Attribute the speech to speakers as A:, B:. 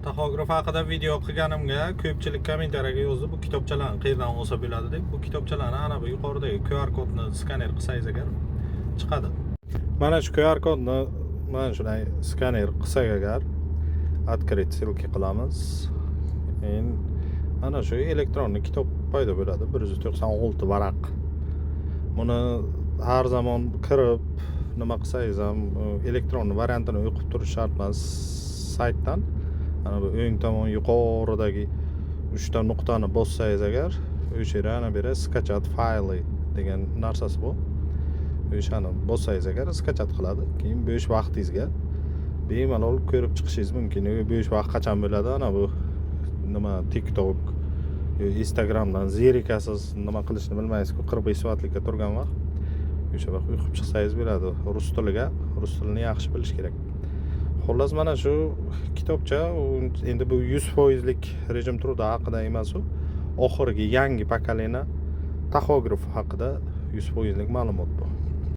A: Taxograf haqida video qilganimga ko'pchilik kommentariyaga yozdi, bu kitobchalarni qayerdan olsa bo'ladi deb. Bu kitobchalarni ana bu yuqoridagi QR kodni skaner qilsangiz agar chiqadi. Mana shu QR kodni mana shunday skaner qilsak agar открыть ссылки qilamiz. Keyin ana shu elektron kitob paydo bo'ladi, 196 varaq. Buni har zaman kirib nima qilsangiz ham elektron variantini o'qib turish shart emas. Saytdan ana bu o'ng tomon yuqoridagi 3 ta nuqtani bossangiz agar o'sha yerda ana bu yerda skachat fayli degan narsasi bor. O'shani bossangiz agar skachat qiladi. Keyin bo'sh vaqtingizga bemalol ko'rib chiqishingiz mumkin. Bo'sh vaqt qachon bo'ladi? Ana bu nima TikTok, Instagramdan zerikasiz, nima qilishni bilmaysiz-ku, 45 soatlikka turgan vaqt. O'sha vaqt o'qib chiqsangiz bo'ladi. Rus tilini yaxshi bilish kerak. Xullas mana shu kitobcha endi bu 100% lik rejim truda haqida emas u. Oxirgi yangi pokoleniya taxograf haqida 100% lik ma'lumot bu.